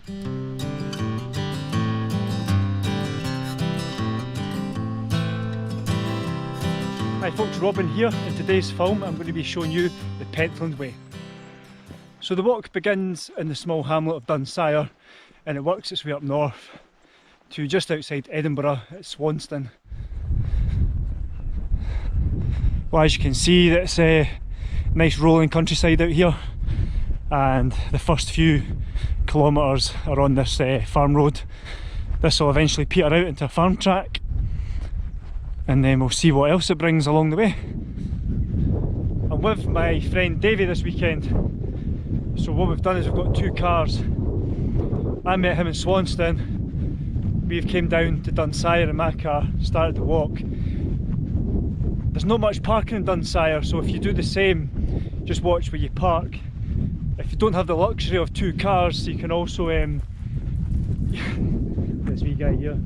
Hi folks, Robin here. In today's film I'm going to be showing you the Pentland Way. So the walk begins in the small hamlet of Dunsire and it works its way up north to just outside Edinburgh at Swanston. Well, as you can see, it's a nice rolling countryside out here, and the first few kilometres are on this farm road. This will eventually peter out into a farm track, and then we'll see what else it brings along the way. I'm with my friend Davey this weekend, so what we've done is we've got two cars. I met him in Swanston, we've came down to Dunsire in my car, started the walk. There's not much parking in Dunsire, so if you do the same, just watch where you park. If you don't have the luxury of two cars, you can also this wee guy here,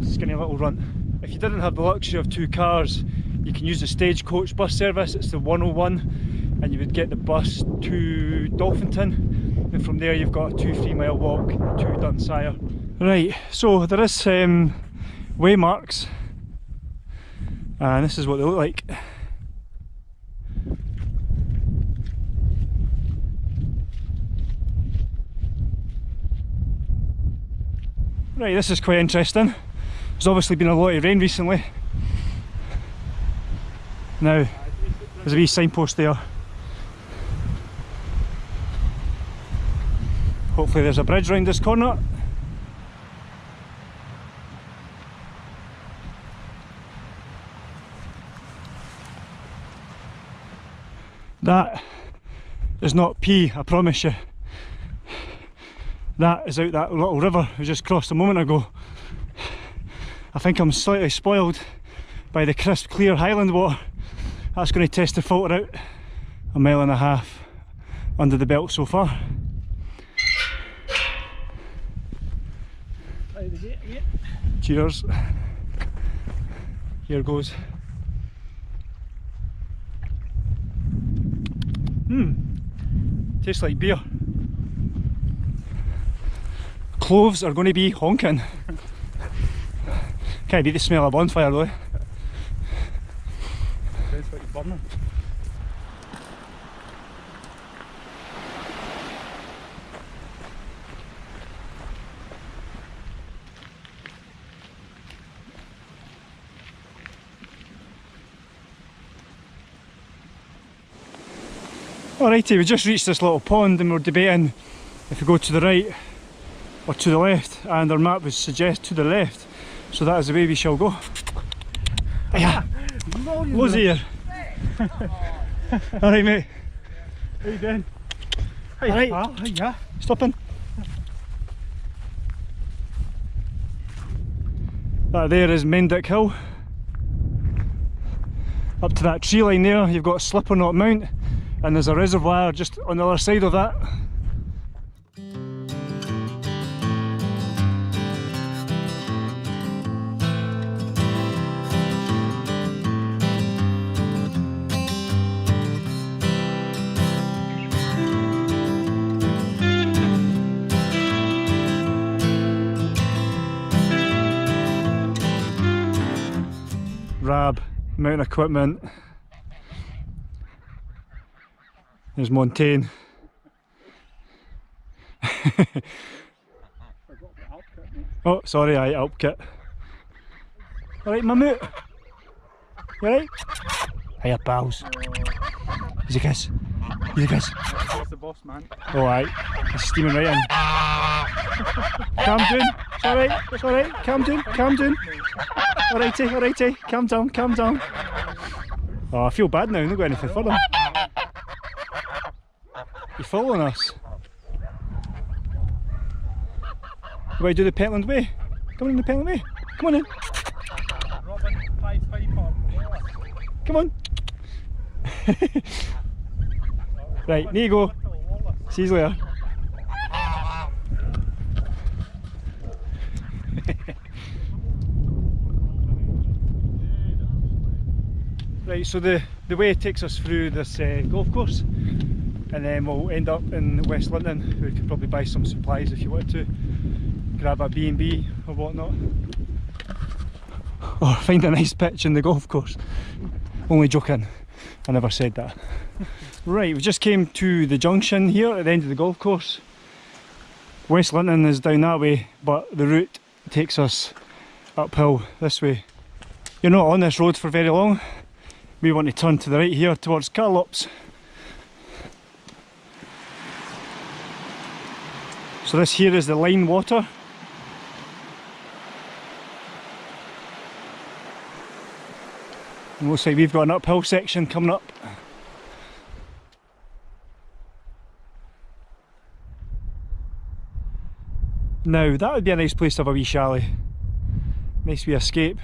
skinny little runt. If you didn't have the luxury of two cars, you can use the stagecoach bus service. It's the 101, and you would get the bus to Dolphinton, and from there you've got a 2-3 mile walk to Dunsire. Right, so there is way marks, and this is what they look like. Right, this is quite interesting. There's obviously been a lot of rain recently. Now, there's a wee signpost there. Hopefully there's a bridge round this corner. That is not pee, I promise you. That is out that little river we just crossed a moment ago. I think I'm slightly spoiled by the crisp, clear Highland water. That's going to test the filter out. 1.5 miles under the belt so far. Cheers. Here goes. Tastes like beer. Cloves are going to be honking. Can't beat the smell of bonfire though. That's what you're burning. Alrighty, we just reached this little pond and we're debating if we go to the right or to the left, and our map would suggest to the left, so that is the way we shall go. Yeah, Lo's here. Alright mate. How you doing? Alright, yeah. Stopping. That there is Mendick Hill. Up to that tree line there you've got Slipperknot Mount, and there's a reservoir just on the other side of that. Rab, mountain equipment. There's Montaigne. Oh, sorry, Alp kit. Alright, Mammut. You alright? Hiya, pals. He's a kiss. He's a kiss. That's the boss, man. Alright, he's steaming right in. Calm down. It's alright, it's alright. Calm down, calm down. Alrighty, alrighty. Calm down, calm down. Oh, I feel bad now, I'm not got anything further. You're following us. You want to do the Pentland Way? Come on in the Pentland Way. Come on in. Robin, Pied Piper. Come on. Right, there you go. See you later. Right, so the way takes us through this golf course. and then we'll end up in West London. We could probably buy some supplies if you wanted to. Grab a B&B or whatnot. Or find a nice pitch in the golf course. Only joking, I never said that. Right, we just came to the junction here at the end of the golf course. West London is down that way, but the route takes us uphill this way. You're not on this road for very long. We want to turn to the right here towards Carlops. So this here is the Line Water. And looks like we've got an uphill section coming up. Now that would be a nice place to have a wee chalet. Nice wee escape.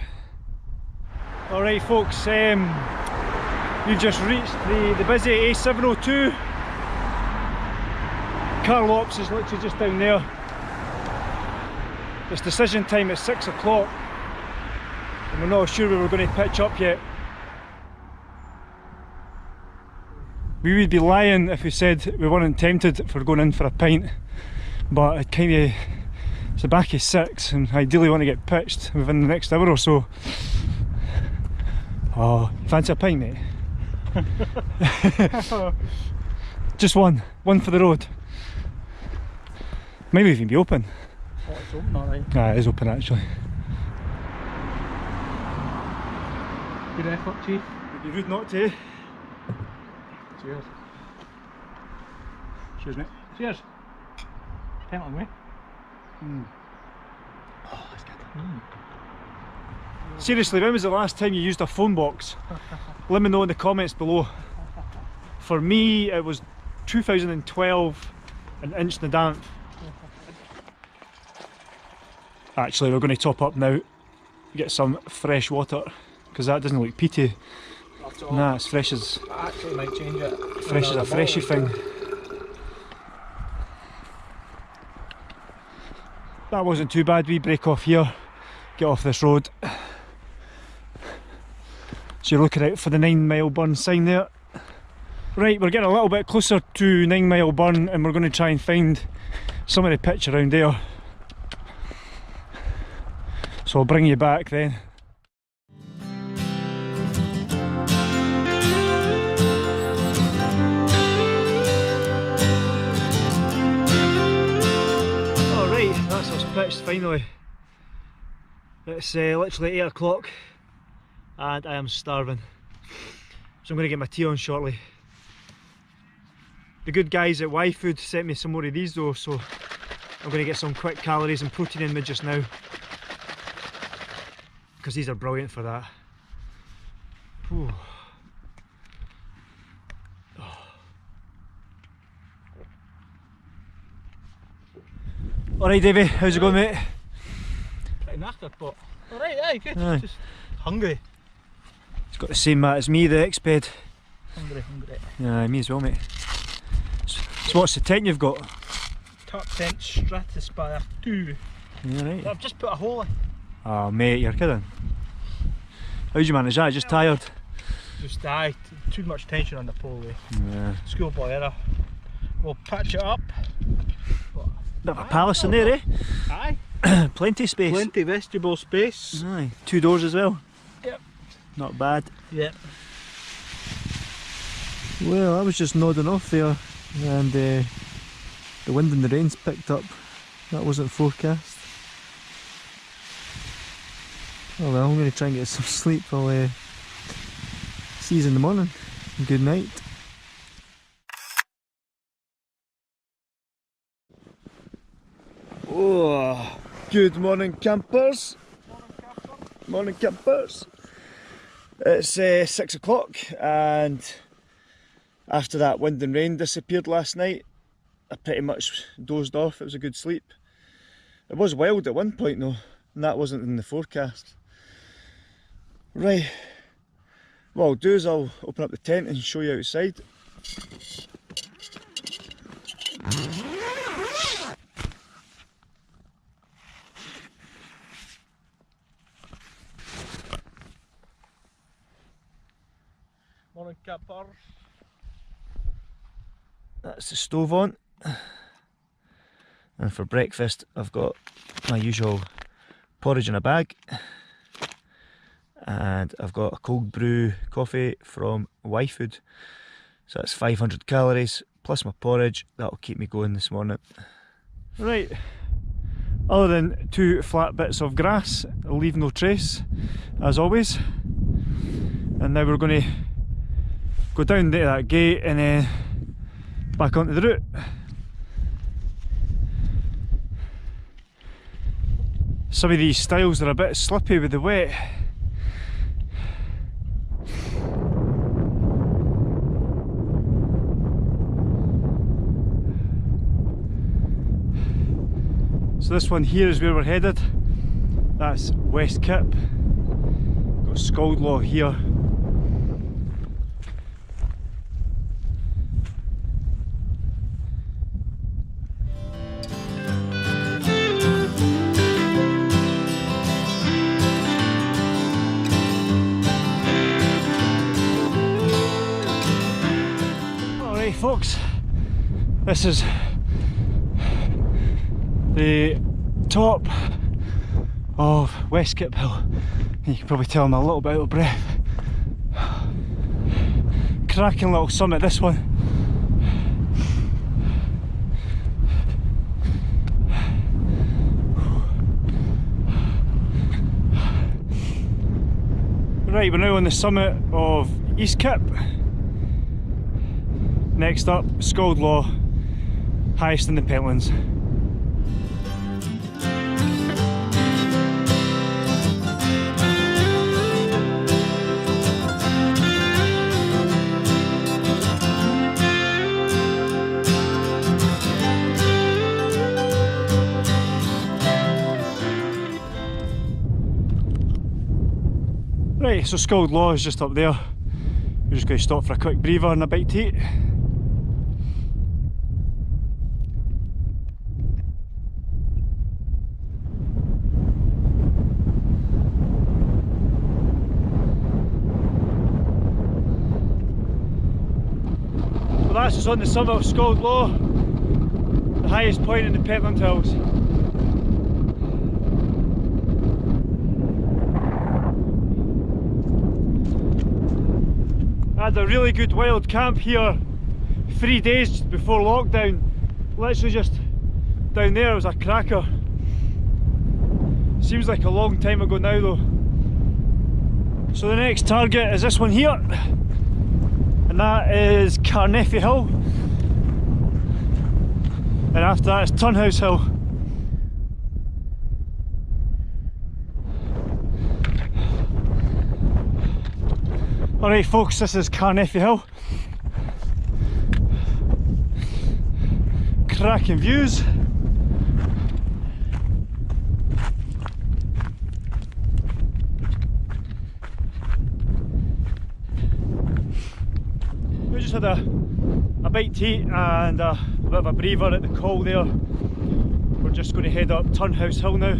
Alright folks, we've just reached the busy A702. Carlops is literally just down there. It's decision time at 6 o'clock and we're not sure where we're going to pitch up yet. We would be lying if we said we weren't tempted for going in for a pint, but it it's the back of 6 and I ideally want to get pitched within the next hour or so. Oh, fancy a pint, mate? Just one for the road. Might even be open. Oh, it's open, alright. Ah, it is open actually. Good effort, Chief. It'd be rude not to. Cheers. Cheers, mate. Cheers. Pentland Way. Oh, that's good. Seriously, when was the last time you used a phone box? Let me know in the comments below. For me, it was 2012 in Inch-na-Danth. Actually, we're going to top up now, get some fresh water, because that doesn't look peaty. Nah, it's fresh as... I actually might change it. Fresh as a freshy thing. That wasn't too bad. We break off here, get off this road. So you're looking out for the 9 Mile Burn sign there. Right, we're getting a little bit closer to 9 Mile Burn and we're going to try and find some of the pitch around there. So I'll bring you back then. Alright, that's us pitched finally. It's literally 8 o'clock and I am starving. So I'm going to get my tea on shortly. The good guys at Y Food sent me some more of these though, so I'm going to get some quick calories and protein in me just now. Because these are brilliant for that. Ooh. Oh. Alright Davey, how's it going mate? Pretty knackered, but alright, aye, good. Aye. Just hungry. He's got the same mat as me, the X-Bed. Hungry. Yeah, me as well mate. So what's the tent you've got? Top tent Stratospire 2. Yeah, right. I've just put a hole in. Oh mate, you're kidding. How'd you manage that? Just tired? Just aye, too much tension on the pole. Yeah. Schoolboy error. We'll patch it up. Bit of a palace in there, eh? Aye. Plenty of space. Plenty vestibule space. Aye. 2 doors as well. Yep. Not bad. Yep. Well, I was just nodding off there and the wind and the rain's picked up. That wasn't forecast. Oh well, I'm going to try and get some sleep. I'll see you in the morning. Good night. Oh, good morning campers. Morning campers. It's 6 o'clock and after that wind and rain disappeared last night, I pretty much dozed off. It was a good sleep. It was wild at one point though, and that wasn't in the forecast. Right, what I'll do is I'll open up the tent and show you outside. Morning campers. That's the stove on. And for breakfast I've got my usual porridge in a bag. And I've got a cold brew coffee from Y Food. So that's 500 calories plus my porridge. That'll keep me going this morning. Right, other than 2 flat bits of grass, I'll leave no trace as always. And now we're going to go down to that gate and then back onto the route. Some of these stiles are a bit slippy with the wet. So this one here is where we're headed. That's West Kip. Got Scaldlaw here. Alright folks, this is the top of West Kip Hill. You can probably tell I'm a little bit out of breath. Cracking little summit, this one. Right, we're now on the summit of East Kip. Next up, Scaldlaw, highest in the Pentlands. Right, so Scaldlaw is just up there. We're just going to stop for a quick breather and a bite to eat. So that's us on the summit of Scaldlaw, the highest point in the Pentland Hills. I had a really good wild camp here 3 days before lockdown. Literally just down there, it was a cracker. Seems like a long time ago now though. So the next target is this one here, and that is Carnethy Hill. And after that is Turnhouse Hill. Alright folks, this is Carnethy Hill. Cracking views. We just had a bite to eat and a bit of a breather at the call there. We're just going to head up Turnhouse Hill now.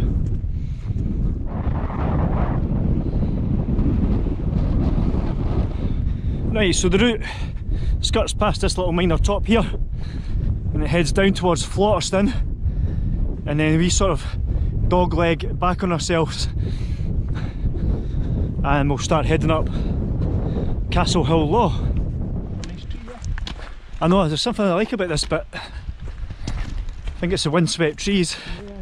Right, so the route skirts past this little minor top here and it heads down towards Flotterston, and then we sort of dogleg back on ourselves and we'll start heading up Castle Hill Law. Nice tree, yeah. I know, there's something I like about this bit. I think it's the windswept trees. Yeah.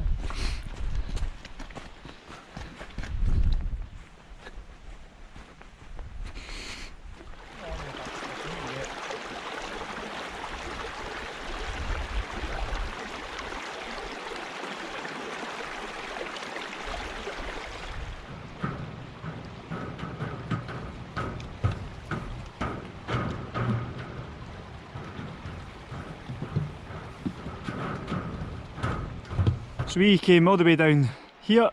So we came all the way down here,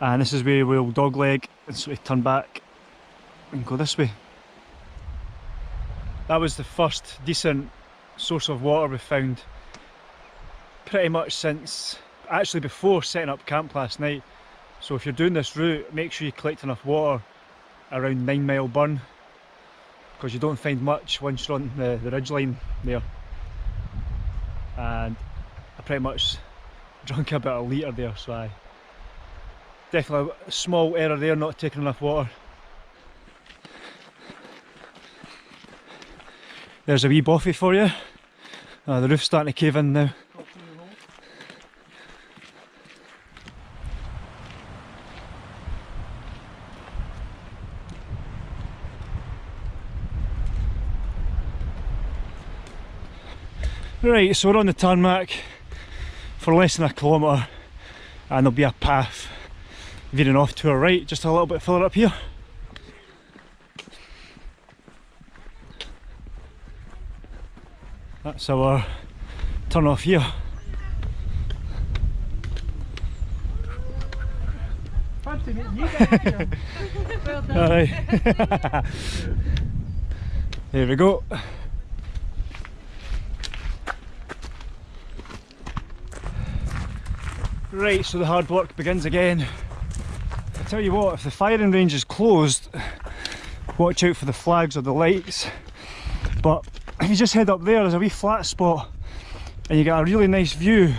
and this is where we'll dogleg and sort of turn back and go this way. That was the first decent source of water we found pretty much since, actually before setting up camp last night. So if you're doing this route, make sure you collect enough water around 9 Mile Burn, because you don't find much once you're on the ridge line there. And I pretty much drunk about a litre there, so I definitely a small error there, not taking enough water. There's a wee boffy for you. The roof's starting to cave in now. Right, so we're on the tarmac for less than a kilometre, and there'll be a path veering off to our right, just a little bit further up here. That's our turn off here. Fancy meeting you guys. Well done. Alright. There we go. Right, so the hard work begins again. I tell you what, if the firing range is closed, watch out for the flags or the lights. But if you just head up there, there's a wee flat spot and you get a really nice view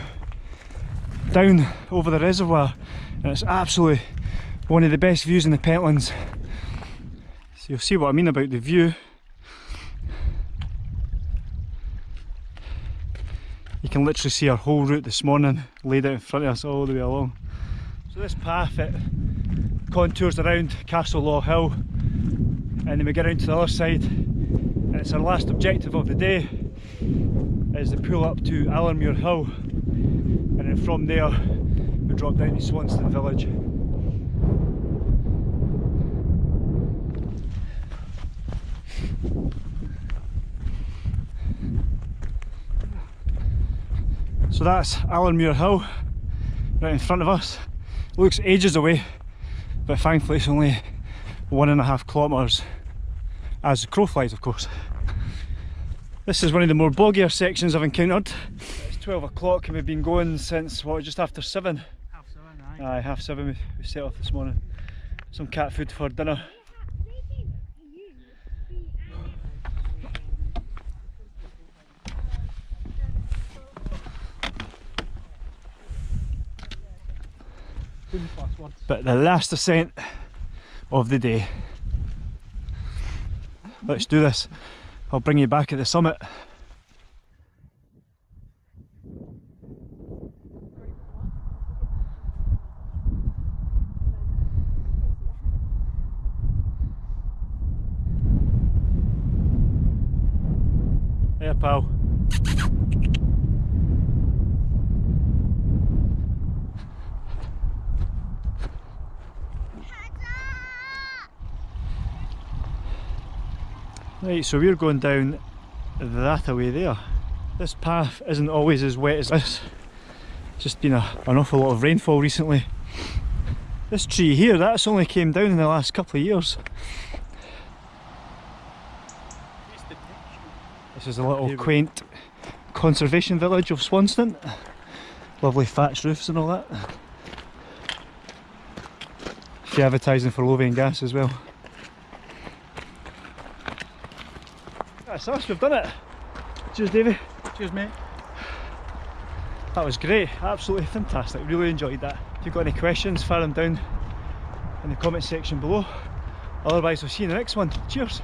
down over the reservoir, and it's absolutely one of the best views in the Pentlands. So you'll see what I mean about the view. You can literally see our whole route this morning laid out in front of us all the way along. So this path, it contours around Castle Law Hill, and then we get around to the other side, and it's our last objective of the day, is the pull up to Allenmuir Hill, and then from there we drop down to Swanston Village. So that's Allenmuir Hill right in front of us. Looks ages away, but thankfully it's only 1.5 kilometres, as the crow flies of course. This is one of the more boggier sections I've encountered. It's 12 o'clock and we've been going since, what, just after 7? Half 7, Aye, half 7 we set off this morning. Some cat food for dinner. But the last ascent of the day. Let's do this. I'll bring you back at the summit. There, pal. Right, so we're going down that away there. This path isn't always as wet as this. It's just been an awful lot of rainfall recently. This tree here, that's only came down in the last couple of years. This is a little quaint conservation village of Swanston. Lovely thatched roofs and all that. A few advertising for Lothian gas as well. That's us, we've done it. Cheers, Davey. Cheers, mate. That was great, absolutely fantastic, really enjoyed that. If you've got any questions, fire them down in the comment section below. Otherwise, we'll see you in the next one. Cheers.